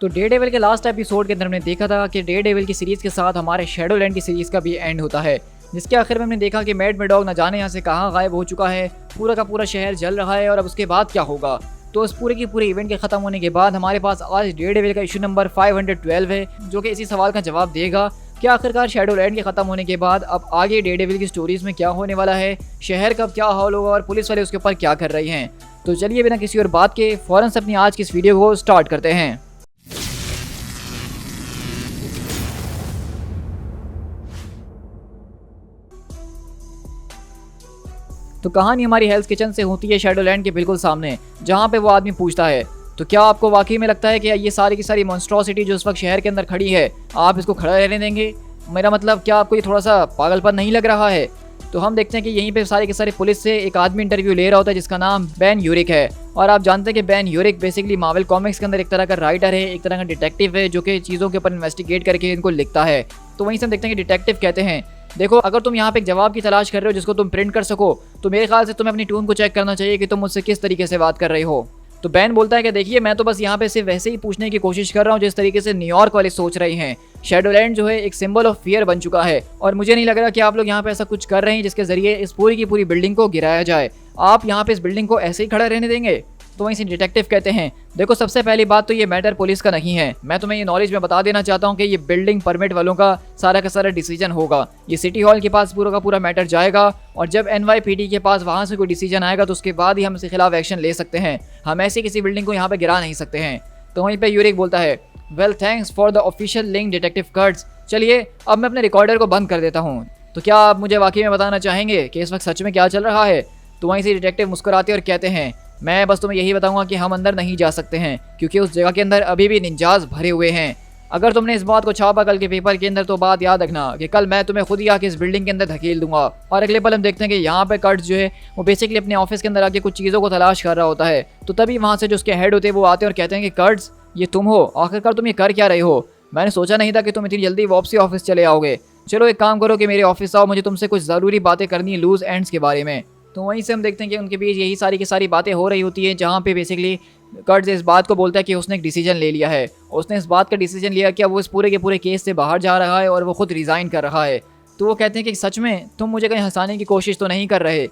तो डेयरडेविल के last episode के अंदर हमने देखा था कि डेयरडेविल की सीरीज़ के साथ हमारे शैडोलैंड की सीरीज़ का भी एंड होता है, जिसके आखिर में हमने देखा कि मैड मैडॉग न जाने यहाँ से कहाँ गायब हो चुका है, पूरा का पूरा शहर जल रहा है और अब उसके बाद क्या होगा। तो उस पूरे की पूरे इवेंट के खत्म होने के बाद हमारे पास आज डेयरडेविल का इशू नंबर 512 है, जो कि इसी सवाल का जवाब देगा कि आखिरकार शैडोलैंड के खत्म होने के बाद अब आगे डेयरडेविल की स्टोरीज में क्या होने वाला है, शहर का क्या हाल होगा और पुलिस वाले उसके ऊपर क्या कर रहे हैं। तो चलिए बिना किसी और बात के फौरन से अपनी आज की इस वीडियो को स्टार्ट करते हैं। तो कहानी हमारी हेल्स किचन से होती है शैडोलैंड के बिल्कुल सामने, जहाँ पे वो आदमी पूछता है तो क्या आपको वाकई में लगता है कि ये सारी की सारी मॉन्स्ट्रोसिटी जो इस वक्त शहर के अंदर खड़ी है, आप इसको खड़ा रहने देंगे? मेरा मतलब, क्या आपको ये थोड़ा सा पागलपन नहीं लग रहा है? तो हम देखते हैं कि यहीं पे सारे के सारे पुलिस से एक आदमी इंटरव्यू ले रहा होता है जिसका नाम बेन यूरिक है। और आप जानते हैं कि Ben uric basically Marvel comics के अंदर एक तरह का राइटर है, एक तरह का डिटेक्टिव है, जो कि चीज़ों के ऊपर इन्वेस्टिगेट करके इनको लिखता है। तो वहीं से हम देखते हैं कि डिटेक्टिव कहते हैं देखो, अगर तुम यहाँ पे एक जवाब की तलाश कर रहे हो जिसको तुम प्रिंट कर सको, तो मेरे ख्याल से तुम्हें अपनी ट्यून को चेक करना चाहिए कि तुम मुझसे किस तरीके से बात कर रहे हो। तो बैन बोलता है कि देखिए, मैं तो बस यहाँ पे सिर्फ वैसे ही पूछने की कोशिश कर रहा हूँ जिस तरीके से न्यूयॉर्क वाले सोच रहे हैं। शैडोलैंड जो है एक सिंबल ऑफ फियर बन चुका है और मुझे नहीं लग रहा कि आप लोग यहाँ पे ऐसा कुछ कर रहे हैं जिसके जरिए इस पूरी की पूरी बिल्डिंग को गिराया जाए। आप यहाँ पे इस बिल्डिंग को ऐसे ही खड़ा रहने देंगे? तो वहीं से डिटेक्टिव कहते हैं देखो, सबसे पहली बात तो ये मैटर पुलिस का नहीं है। मैं तुम्हें ये नॉलेज में बता देना चाहता हूँ कि ये बिल्डिंग परमिट वालों का सारा डिसीजन होगा। ये सिटी हॉल के पास पूरा का पूरा मैटर जाएगा और जब NYPD के पास वहाँ से कोई डिसीजन आएगा तो उसके बाद ही हम इसके खिलाफ एक्शन ले सकते हैं। हम ऐसी किसी बिल्डिंग को यहाँ पे गिरा नहीं सकते हैं। तो वहीं पर यूरिक बोलता है well thanks for the official link detective Kurtz. चलिए अब मैं अपने रिकॉर्डर को बंद कर देता हूँ। तो क्या आप मुझे वाकई में बताना चाहेंगे कि इस वक्त सच में क्या चल रहा है? तो वहीं से डिटेक्टिव मुस्कुराते और कहते हैं मैं बस तुम्हें यही बताऊंगा कि हम अंदर नहीं जा सकते हैं क्योंकि उस जगह के अंदर अभी भी निंजाज भरे हुए हैं। अगर तुमने इस बात को छापा कल के पेपर के अंदर तो बात याद रखना कि कल मैं तुम्हें खुद ही आके इस बिल्डिंग के अंदर धकेल दूंगा। और अगले पल हम देखते हैं कि यहाँ पे कर्ट्स जो है वो बेसिकली अपने ऑफिस के अंदर आके कुछ चीज़ों को तलाश कर रहा होता है। तो तभी वहाँ से जो उसके हेड होते हैं वो आते हैं और कहते हैं कि कर्ट्स, ये तुम हो? आखिरकार तुम ये कर क्या रहे हो? मैंने सोचा नहीं था कि तुम इतनी जल्दी वापसी ऑफिस चले आओगे। चलो एक काम करो कि मेरे ऑफिस आओ, मुझे तुमसे कुछ ज़रूरी बातें करनी है लूज एंड्स के बारे में। तो वहीं से हम देखते हैं कि उनके बीच यही सारी की सारी बातें हो रही होती हैं, जहाँ पे बेसिकली कर्ट्स इस बात को बोलता है कि उसने एक डिसीजन ले लिया है। उसने इस बात का डिसीजन लिया कि वो इस पूरे के पूरे केस से बाहर जा रहा है और वो खुद रिज़ाइन कर रहा है। तो वो कहते हैं कि सच में तुम मुझे कहीं हंसाने की कोशिश तो नहीं कर रहे?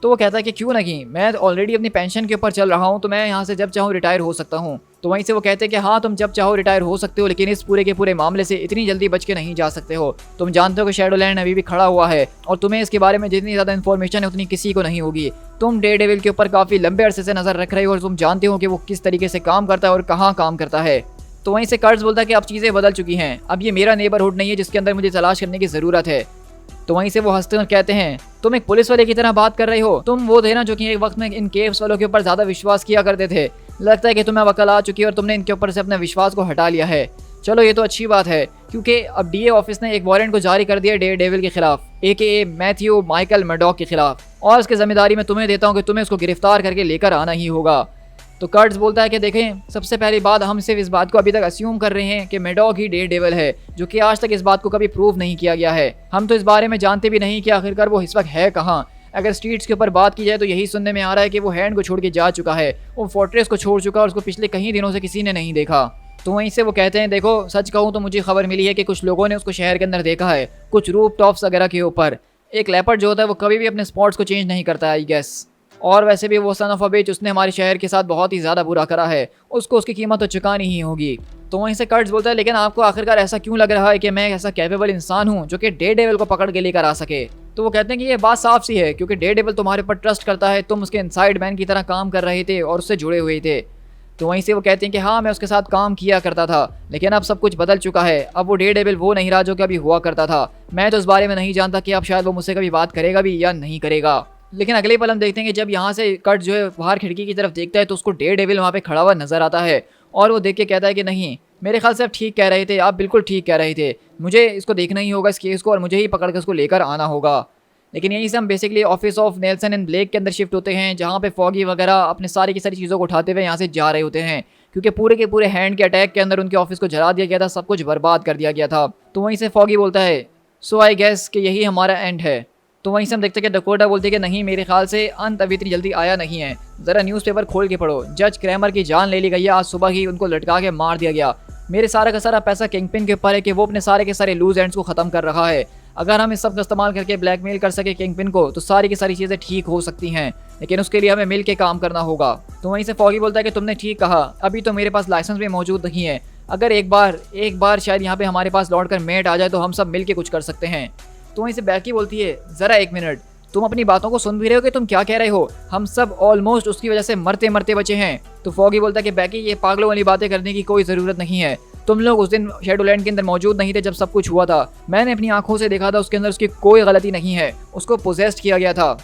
तो वो कहता है कि क्यों नहीं, मैं ऑलरेडी अपनी पेंशन के ऊपर चल रहा हूँ, तो मैं यहाँ से जब चाहूँ रिटायर हो सकता हूँ। तो वहीं से वो कहते हैं कि हाँ, तुम जब चाहो रिटायर हो सकते हो, लेकिन इस पूरे के पूरे मामले से इतनी जल्दी बच के नहीं जा सकते हो। तुम जानते हो कि शैडोलैंड अभी भी खड़ा हुआ है और तुम्हें इसके बारे में जितनी ज़्यादा इन्फॉर्मेशन है उतनी किसी को नहीं होगी। तुम डेयरडेविल के ऊपर काफ़ी लंबे अरसे से नज़र रख रहे हो और तुम जानते हो कि वो किस तरीके से काम करता है और कहाँ काम करता है। तो वहीं से कर्ट्स बोलता है कि अब चीज़ें बदल चुकी हैं, अब ये मेरा नेबरहुड नहीं है जिसके अंदर मुझे तलाश करने की ज़रूरत है। तो वहीं से वो हंसते और कहते हैं तुम एक पुलिस वाले की तरह बात कर रहे हो। तुम वो थे ना जो कि एक वक्त में इन केव्स वालों के ऊपर ज़्यादा विश्वास किया करते थे। लगता है कि तुम्हें अकल आ चुकी है और तुमने इनके ऊपर से अपने विश्वास को हटा लिया है। चलो ये तो अच्छी बात है, क्योंकि अब DA ऑफिस ने एक वारंट को जारी कर दिया डेयरडेविल के खिलाफ, AKA मैथ्यू माइकल मैडॉक के खिलाफ, और इसकी जिम्मेदारी मैं तुम्हें देता हूँ कि तुम्हें उसको गिरफ्तार करके लेकर आना ही होगा। तो कर्ट्स बोलता है कि देखें, सबसे पहली बात, हम सिर्फ इस बात को अभी तक अस्यूम कर रहे हैं कि मैडॉक ही डेयरडेविल है, जो कि आज तक इस बात को कभी प्रूव नहीं किया गया है। हम तो इस बारे में जानते भी नहीं कि आखिरकार वो इस वक्त है कहाँ। अगर स्ट्रीट्स के ऊपर बात की जाए तो यही सुनने में आ रहा है कि वो हैंड को छोड़ के जा चुका है, वो फोर्ट्रेस को छोड़ चुका है और उसको पिछले कई दिनों से किसी ने नहीं देखा। तो वहीं से वो कहते हैं देखो, सच कहूँ तो मुझे खबर मिली है कि कुछ लोगों ने उसको शहर के अंदर देखा है, कुछ रूफ टॉप्स वगैरह के ऊपर। एक लेपर्ड जो होता है वो कभी भी अपने स्पॉट्स को चेंज नहीं करता है, आई गेस। और वैसे भी वो सन ऑफ अ बिच, उसने हमारे शहर के साथ बहुत ही ज़्यादा बुरा करा है, उसको उसकी कीमत तो चुकानी ही होगी। तो वहीं से कर्ट्स बोलता है लेकिन आपको आखिरकार ऐसा क्यों लग रहा है कि मैं ऐसा कैपेबल इंसान हूँ जो कि डेयरडेविल को पकड़ के लेकर आ सके? तो वो कहते हैं कि ये बात साफ सी है, क्योंकि डेयरडेविल तुम्हारे ऊपर ट्रस्ट करता है, तुम उसके इनसाइड मैन की तरह काम कर रहे थे और उससे जुड़े हुए थे। तो वहीं से वो कहते हैं कि हाँ, मैं उसके साथ काम किया करता था, लेकिन अब सब कुछ बदल चुका है। अब वो डेयरडेविल वो नहीं रहा जो कभी हुआ करता था। मैं तो इस बारे में नहीं जानता कि अब शायद वो मुझसे कभी बात करेगा भी या नहीं करेगा। लेकिन अगले पल हम देखते हैं कि जब यहाँ से कट जो है बाहर खिड़की की तरफ देखता है तो उसको डेयरडेविल वहाँ पे खड़ा हुआ नजर आता है और वो देख के कहता है कि नहीं, मेरे ख्याल से आप ठीक कह रहे थे, आप बिल्कुल ठीक कह रहे थे, मुझे इसको देखना ही होगा इस केस को और मुझे ही पकड़ कर उसको लेकर आना होगा। लेकिन यहीं से हम basically office of Nelson and Blake के अंदर शिफ्ट होते हैं, जहाँ पे फॉगी वगैरह अपने सारी की सारी चीज़ों को उठाते हुए यहाँ से जा रहे होते हैं, क्योंकि पूरे के पूरे हैंड के अटैक के अंदर उनके ऑफिस को जला दिया गया था, सब कुछ बर्बाद कर दिया गया था। तो वहीं से फॉगी बोलता है सो आई गेस कि यही हमारा एंड है। तो वहीं से हम देखते हैं कि डकोटा बोलती है कि नहीं, मेरे ख्याल से अंत अभी इतनी जल्दी आया नहीं है, ज़रा न्यूज़पेपर खोल के पढ़ो, जज क्रैमर की जान ले ली गई है, आज सुबह ही उनको लटका के मार दिया गया। मेरे सारा का सारा पैसा किंगपिन के ऊपर है कि वो अपने सारे के सारे लूज एंड्स को ख़त्म कर रहा है। अगर हम इस सब का इस्तेमाल करके ब्लैकमेल कर सके किंगपिन को तो सारी की सारी चीज़ें ठीक हो सकती हैं, लेकिन उसके लिए हमें मिल के काम करना होगा। तो वहीं से फॉगी बोलता है कि तुमने ठीक कहा, अभी तो मेरे पास लाइसेंस भी मौजूद नहीं है, अगर एक बार शायद यहाँ पे हमारे पास लौट कर मेट आ जाए तो हम सब मिल के कुछ कर सकते हैं। तो वहीं से बैकी बोलती है, ज़रा एक मिनट, तुम अपनी बातों को सुन भी रहे हो कि तुम क्या कह रहे हो? हम सब ऑलमोस्ट उसकी वजह से मरते मरते बचे हैं। तो फॉगी बोलता है कि बैकी, ये पागलों वाली बातें करने की कोई ज़रूरत नहीं है, तुम लोग उस दिन शैडोलैंड के अंदर मौजूद नहीं थे जब सब कुछ हुआ था, मैंने अपनी आंखों से देखा था, उसके अंदर उसकी कोई गलती नहीं है, उसको पोजेस्ट किया गया था।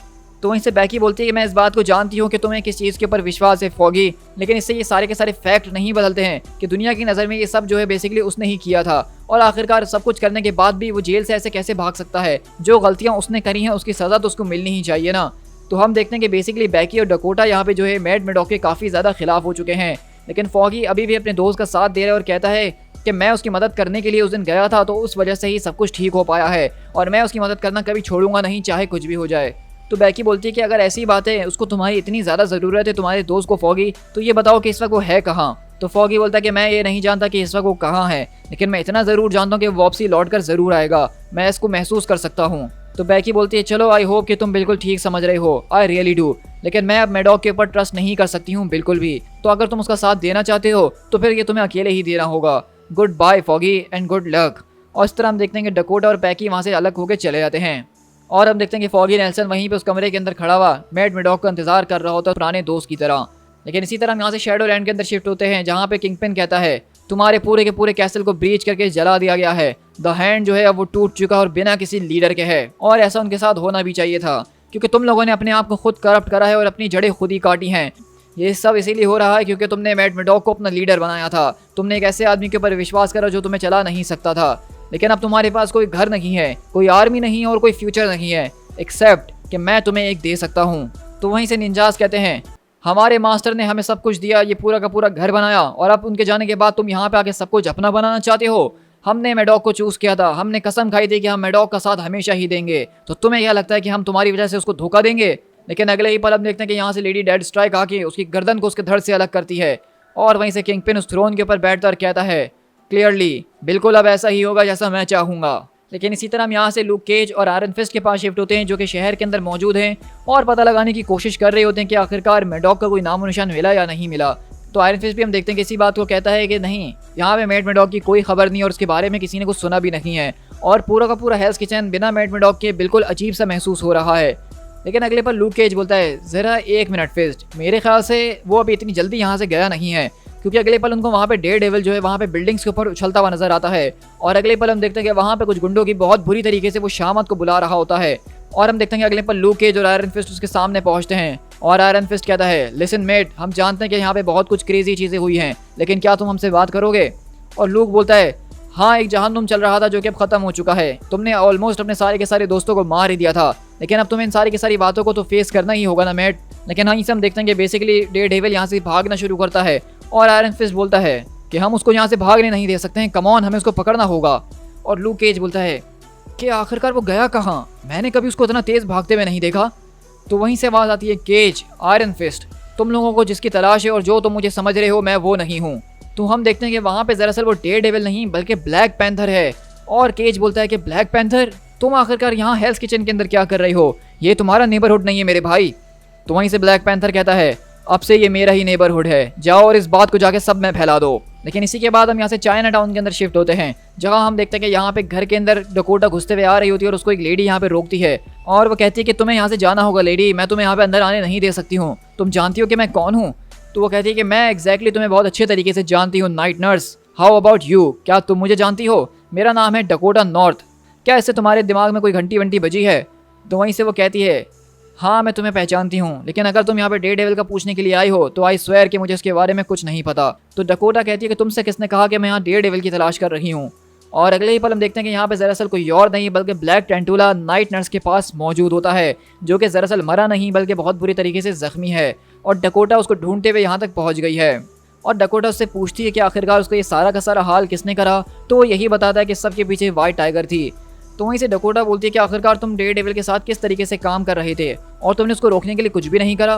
तो वहीं से बैकी बोलती है कि मैं इस बात को जानती हूँ कि तुम्हें किस चीज़ के ऊपर विश्वास है फॉगी, लेकिन इससे ये सारे के सारे फैक्ट नहीं बदलते हैं कि दुनिया की नज़र में ये सब जो है बेसिकली उसने ही किया था, और आखिरकार सब कुछ करने के बाद भी वो जेल से ऐसे कैसे भाग सकता है? जो गलतियाँ उसने करी हैं उसकी सज़ा तो उसको मिलनी ही चाहिए ना। तो हम देखते हैं कि बेसिकली बैकी और डकोटा यहाँ पे जो है मैड मैडॉक के काफ़ी ज़्यादा खिलाफ हो चुके हैं, लेकिन फॉगी अभी भी अपने दोस्त का साथ दे रहा है और कहता है कि मैं उसकी मदद करने के लिए उस दिन गया था, तो उस वजह से ही सब कुछ ठीक हो पाया है, और मैं उसकी मदद करना कभी छोड़ूंगा नहीं, चाहे कुछ भी हो जाए। तो बैकी बोलती है कि अगर ऐसी बात है, उसको तुम्हारी इतनी ज़्यादा ज़रूरत है तुम्हारे दोस्त को फॉगी, तो ये बताओ कि इस वक्त वो है कहाँ? तो फॉगी बोलता है कि मैं ये नहीं जानता कि इस वक्त वो कहाँ है, लेकिन मैं इतना ज़रूर जानता हूँ कि वो वापसी लौट कर ज़रूर आएगा, मैं इसको महसूस कर सकता हूँ। तो बैकी बोलती है, चलो आई होप कि तुम बिल्कुल ठीक समझ रहे हो, आई रियली डू, लेकिन मैं अब मैडॉक के ऊपर ट्रस्ट नहीं कर सकती हूँ बिल्कुल भी, तो अगर तुम उसका साथ देना चाहते हो तो फिर ये तुम्हें अकेले ही देना होगा। Good bye Foggy and good luck. और इस तरह हम देखते हैं कि डकोटा और बैकी वहाँ से अलग होकर चले जाते हैं, और हम देखते हैं कि फॉगी नेल्सन वहीं पे उस कमरे के अंदर खड़ा हुआ मैड मैडॉक का इंतजार कर रहा होता है पुराने दोस्त की तरह। लेकिन इसी तरह हम यहाँ से शैडोलैंड के अंदर शिफ्ट होते हैं, जहाँ पे किंगपिन कहता है तुम्हारे पूरे के पूरे कैसल को ब्रीच करके जला दिया गया है, द हैंड जो है अब वो टूट चुका और बिना किसी लीडर के है, और ऐसा उनके साथ होना भी चाहिए था क्योंकि तुम लोगों ने अपने आप को खुद करप्ट करा है और अपनी जड़ें खुद ही काटी हैं। ये सब इसीलिए हो रहा है क्योंकि तुमने मैड मैडॉक को अपना लीडर बनाया था, तुमने एक ऐसे आदमी के ऊपर विश्वास करा जो तुम्हें चला नहीं सकता था, लेकिन अब तुम्हारे पास कोई घर नहीं है, कोई आर्मी नहीं है और कोई फ्यूचर नहीं है, एक्सेप्ट कि मैं तुम्हें एक दे सकता हूँ। तो वहीं से निंजास कहते हैं, हमारे मास्टर ने हमें सब कुछ दिया, ये पूरा का पूरा घर बनाया, और अब उनके जाने के बाद तुम यहाँ पे आके सब कुछ अपना बनाना चाहते हो? हमने मैडॉक को चूज़ किया था, हमने कसम खाई थी कि हम मैडॉक का साथ हमेशा ही देंगे, तो तुम्हें क्या लगता है कि हम तुम्हारी वजह से उसको धोखा देंगे? लेकिन अगले ही पल हम देखते हैं कि यहाँ से लेडी डेड स्ट्राइक आके उसकी गर्दन को उसके धड़ से अलग करती है, और वहीं से किंगपिन उस थ्रोन के ऊपर बैठता और कहता है, क्लियरली बिल्कुल अब ऐसा ही होगा जैसा मैं चाहूँगा। लेकिन इसी तरह हम यहाँ से लूक केज और आयरन फिस्ट के पास शिफ्ट होते हैं, जो कि शहर के अंदर मौजूद हैं और पता लगाने की कोशिश कर रहे होते हैं कि आखिरकार मैडॉक का कोई नामो निशान मिला या नहीं मिला। तो आयरन फिस्ट भी हम देखते हैं कि इसी बात को कहता है कि नहीं, यहाँ पे मैड मैडॉक की कोई खबर नहीं और उसके बारे में किसी ने कुछ सुना भी नहीं है, और पूरा का पूरा हेल्स किचन बिना मैड मैडॉक के बिल्कुल अजीब सा महसूस हो रहा है। लेकिन अगले पर लूक केज बोलता है, ज़रा एक मिनट फिस्ट, मेरे ख्याल से वो अभी इतनी जल्दी यहाँ से गया नहीं है, क्योंकि अगले पल उनको वहाँ पे डेयरडेविल जो है वहाँ पे बिल्डिंग्स के ऊपर उछलता हुआ नजर आता है, और अगले पल हम देखते हैं कि वहाँ पे कुछ गुंडों की बहुत बुरी तरीके से वो शामत को बुला रहा होता है, और हम देखते हैं कि अगले पल लूक केज और आयरन फिस्ट उसके सामने पहुँचते हैं, और आयरन फिस्ट कहता है, लिसन मेट, हम जानते हैं कि यहाँ पे बहुत कुछ क्रेजी चीज़ें हुई हैं, लेकिन क्या तुम हमसे बात करोगे? और लूक बोलता है, हाँ, एक जहन्नुम चल रहा था जो कि अब खत्म हो चुका है, तुमने ऑलमोस्ट अपने सारे के सारे दोस्तों को मार ही दिया था, लेकिन अब तुम्हें इन सारी की सारी बातों को तो फेस करना ही होगा ना मेट। लेकिन हाँ, इसे हम देखते हैं कि बेसिकली डेयरडेविल यहाँ से भागना शुरू करता है, और आयरन फिस्ट बोलता है कि हम उसको यहाँ से भागने नहीं दे सकते हैं, कम ऑन, हमें उसको पकड़ना होगा। और लूक केज बोलता है कि आखिरकार वो गया कहाँ, मैंने कभी उसको इतना तेज़ भागते हुए नहीं देखा। तो वहीं से आवाज़ आती है, केज, आयरन फिस्ट, तुम लोगों को जिसकी तलाश है और जो तुम मुझे समझ रहे हो, मैं वो नहीं हूँ। तो हम देखते हैं कि वहाँ पे दरअसल वो डेयरडेविल नहीं बल्कि ब्लैक पैंथर है, और केज बोलता है कि ब्लैक पैंथर, तुम आखिरकार यहाँ हेल्स किचन के अंदर क्या कर रहे हो? ये तुम्हारा नेबरहुड नहीं है मेरे भाई। तो वहीं से ब्लैक पैंथर कहता है, अब से ये मेरा ही नेबरहुड है, जाओ और इस बात को जाके सब में फैला दो। लेकिन इसी के बाद हम यहाँ से चाइना टाउन के अंदर शिफ्ट होते हैं, जहाँ हम देखते हैं कि यहाँ पे घर के अंदर डकोटा घुसते हुए आ रही होती है, और उसको एक लेडी यहाँ पे रोकती है, और वो कहती है कि तुम्हें यहाँ से जाना होगा लेडी, मैं तुम्हें यहाँ पे अंदर आने नहीं दे सकती हूँ, तुम जानती हो कि मैं कौन हूँ? तो वो कहती है कि मैं एग्जैक्टली तुम्हें बहुत अच्छे तरीके से जानती हूँ night nurse, how about you, क्या तुम मुझे जानती हो? मेरा नाम है डकोटा नॉर्थ, क्या इससे तुम्हारे दिमाग में कोई घंटी वंटी बजी है? तो वहीं से वो कहती है, हाँ मैं तुम्हें पहचानती हूँ, लेकिन अगर तुम यहाँ पे डेयरडेविल का पूछने के लिए आई हो तो आई स्वेयर कि मुझे इसके बारे में कुछ नहीं पता। तो डकोटा कहती है कि तुमसे किसने कहा कि मैं यहाँ डेयरडेविल की तलाश कर रही हूँ? और अगले ही पल हम देखते हैं कि यहाँ पे दरअसल कोई और नहीं बल्कि ब्लैक टेंटुला नाइट नर्स के पास मौजूद होता है, जो कि दरअसल मरा नहीं बल्कि बहुत बुरी तरीके से जख्मी है, और डकोटा उसको ढूंढते हुए यहाँ तक पहुँच गई है। और डकोटा उससे पूछती है कि आखिरकार उसको ये सारा का सारा हाल किसने करा, तो वो यही बताता है कि सबके पीछे वाइट टाइगर थी। तो वहीं से डकोटा बोलती है कि आखिरकार तुम डेयरडेविल के साथ किस तरीके से काम कर रहे थे और तुमने उसको रोकने के लिए कुछ भी नहीं करा।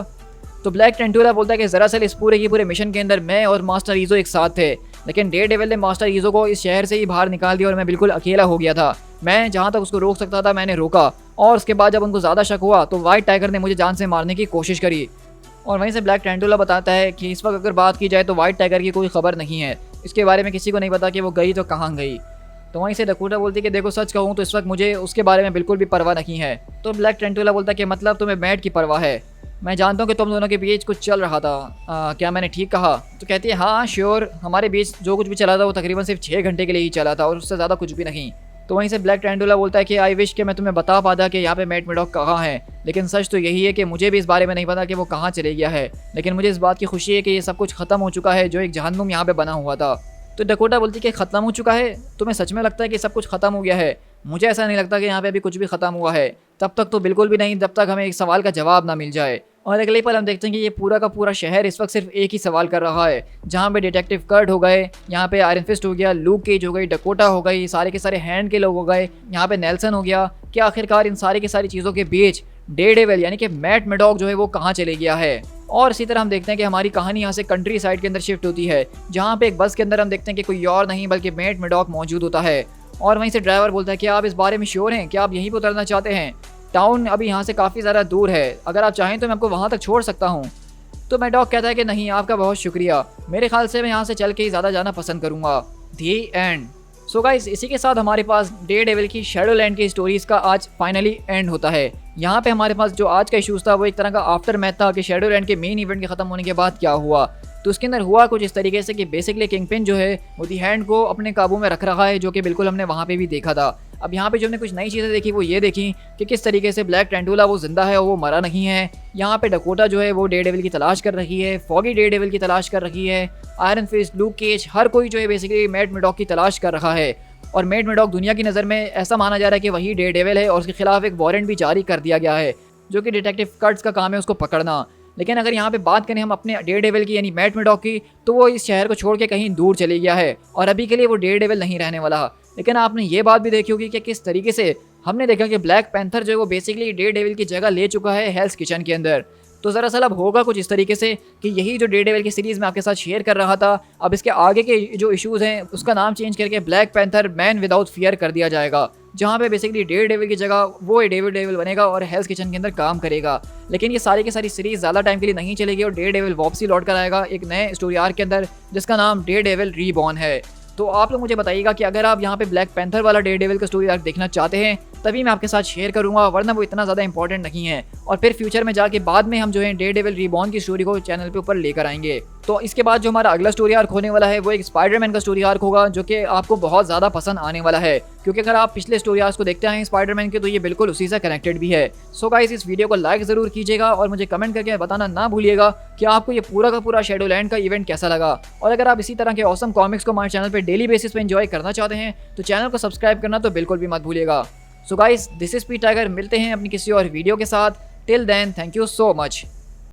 तो ब्लैक टेंटुला बोलता है कि दरअसल इस पूरे के पूरे मिशन के अंदर मैं और मास्टर ईजो एक साथ थे, लेकिन डेयरडेविल ने मास्टर ईजो को इस शहर से ही बाहर निकाल दिया और मैं बिल्कुल अकेला हो गया था। मैं जहाँ तक उसको रोक सकता था मैंने रोका, और उसके बाद जब उनको ज़्यादा शक हुआ तो वाइट टाइगर ने मुझे जान से मारने की कोशिश करी। और वहीं से ब्लैक टेंटुला बताता है कि इस वक्त अगर बात की जाए तो वाइट टाइगर की कोई खबर नहीं है, इसके बारे में किसी को नहीं पता कि वो गई तो कहाँ गई। तो वहीं से डकोटा बोलती है कि देखो सच कहूँ तो इस वक्त मुझे उसके बारे में बिल्कुल भी परवाह नहीं है। तो ब्लैक टेंटुला बोलता है कि मतलब तुम्हें मैट की परवाह है, मैं जानता हूँ कि तुम दोनों के बीच कुछ चल रहा था, क्या मैंने ठीक कहा? तो कहती है हाँ श्योर, हमारे बीच जो कुछ भी चला था वो तकरीबन सिर्फ 6 घंटे के लिए ही चला था और उससे ज़्यादा कुछ भी नहीं। तो वहीं से ब्लैक टेंटुला बोलता है कि आई विश कि मैं तुम्हें बता पाता कि यहाँ पे मैट मेडॉक कहाँ है, लेकिन सच तो यही है कि मुझे भी इस बारे में नहीं पता कि वो कहाँ चले गया है, लेकिन मुझे इस बात की खुशी है कि ये सब कुछ खत्म हो चुका है जो एक जहन्नुम यहाँ पे बना हुआ था। तो डकोटा बोलती है कि ख़त्म हो चुका है, तुम्हें सच में लगता है कि सब कुछ ख़त्म हो गया है? मुझे ऐसा नहीं लगता कि यहाँ पे अभी कुछ भी ख़त्म हुआ है, तब तक तो बिल्कुल भी नहीं जब तक हमें एक सवाल का जवाब ना मिल जाए। और अगले पल हम देखते हैं कि ये पूरा का पूरा शहर इस वक्त सिर्फ एक ही सवाल कर रहा है, जहाँ पे डिटेक्टिव कर्ट हो गए, यहाँ पे आयरन फिस्ट हो गया, लूक केज हो गई, डकोटा हो गई, सारे के सारे हैंड के लोग हो गए, यहाँ पे नेल्सन हो गया, कि आखिरकार इन सारी की सारी चीज़ों के बीच डेयरडेविल यानी कि मैट मेडॉक जो है वो कहाँ चले गया है। और इसी तरह हम देखते हैं कि हमारी कहानी यहाँ से कंट्री साइड के अंदर शिफ्ट होती है, जहाँ पे एक बस के अंदर हम देखते हैं कि कोई और नहीं बल्कि मैट मेडॉक मौजूद होता है। और वहीं से ड्राइवर बोलता है कि आप इस बारे में श्योर हैं कि आप यहीं पर उतरना चाहते हैं? टाउन अभी यहाँ से काफ़ी ज़्यादा दूर है, अगर आप चाहें तो मैं आपको वहाँ तक छोड़ सकता हूँ। तो मेडॉक कहता है कि नहीं, आपका बहुत शुक्रिया, मेरे ख्याल से मैं यहाँ से चल के ही ज़्यादा जाना पसंद करूँगा। दी एंड। सो गाइस, इसी के साथ हमारे पास डेयरडेविल की शैडोलैंड की स्टोरीज़ का आज फाइनली एंड होता है। यहाँ पे हमारे पास जो आज का इशूज़ था वो एक तरह का आफ्टर मैथ था कि शैडोलैंड के मेन इवेंट के ख़त्म होने के बाद क्या हुआ। तो उसके अंदर हुआ कुछ इस तरीके से कि बेसिकली किंगपिन जो है वो दी हैंड को अपने काबू में रख रहा है, जो कि बिल्कुल हमने वहाँ पे भी देखा था। अब यहाँ पे जो हमने कुछ नई चीज़ें देखी वो ये देखी कि किस तरीके से ब्लैक टेंटुला वो जिंदा है और वो मरा नहीं है। यहाँ पे डकोटा जो है वो डेयरडेविल की तलाश कर रही है, फॉगी डेयरडेविल की तलाश कर रही है, आयरन फिस्ट, लूक केज, हर कोई जो है बेसिकली मैट मेडॉक की तलाश कर रहा है। और मैट मेडॉक दुनिया की नज़र में ऐसा माना जा रहा है कि वही डेयरडेविल है और उसके खिलाफ एक वारंट भी जारी कर दिया गया है, जो कि डिटेक्टिव कर्ट्स का काम है उसको पकड़ना। लेकिन अगर यहाँ पे बात करें हम अपने डेयरडेविल की यानी मैट मेडॉक की, तो वो इस शहर को छोड़ के कहीं दूर चले गया है और अभी के लिए वो डेयरडेविल नहीं रहने वाला। लेकिन आपने ये बात भी देखी होगी कि किस तरीके से हमने देखा कि ब्लैक पैंथर जो है वो बेसिकली डेयरडेविल की जगह ले चुका है हेल्स किचन के अंदर। तो दरअसल अब होगा कुछ इस तरीके से कि यही जो डेयरडेविल की सीरीज़ में आपके साथ शेयर कर रहा था, अब इसके आगे के जो इश्यूज़ हैं उसका नाम चेंज करके black panther man without fear कर दिया जाएगा, जहाँ पे बेसिकली डेयरडेविल की जगह वो डेयरडेविल बनेगा और हेल्स किचन के अंदर काम करेगा। लेकिन ये सारी की सारी सीरीज़ ज़्यादा टाइम के लिए नहीं चलेगी और डेयरडेविल वापसी लौट कर आएगा एक नए स्टोरी आर्क के अंदर, जिसका नाम डेयरडेविल रीबॉर्न है। तो आप लोग मुझे बताइएगा कि अगर आप यहाँ पे ब्लैक पैंथर वाला डेयरडेविल का स्टोरी आर्क देखना चाहते हैं तभी मैं आपके साथ शेयर करूंगा, वरना वो इतना ज़्यादा इंपॉर्टेंट नहीं है। और फिर फ्यूचर में जाके बाद में हम जो है डेयरडेविल रीबॉर्न की स्टोरी को चैनल पे ऊपर लेकर आएंगे। तो इसके बाद जो हमारा अगला स्टोरी आर्क होने वाला है वो एक स्पाइडरमैन का स्टोरी आर्क होगा, जो कि आपको बहुत ज़्यादा पसंद आने वाला है, क्योंकि अगर आप पिछले स्टोरी आर्क्स को देखते हैं स्पाइडरमैन के तो ये बिल्कुल उसी से कनेक्टेड भी है। सो गाइस, इस वीडियो को लाइक ज़रूर कीजिएगा और मुझे कमेंट करके बताना ना भूलिएगा कि आपको ये पूरा का पूरा शैडोलैंड का इवेंट कैसा लगा। और अगर आप इसी तरह के ऑसम कॉमिक्स को हमारे चैनल पर डेली बेसिस पे एंजॉय करना चाहते हैं तो चैनल को सब्सक्राइब करना तो बिल्कुल भी मत भूलिएगा। So guys, this is P Tiger, मिलते हैं अपनी किसी और वीडियो के साथ। Till then, thank you so much.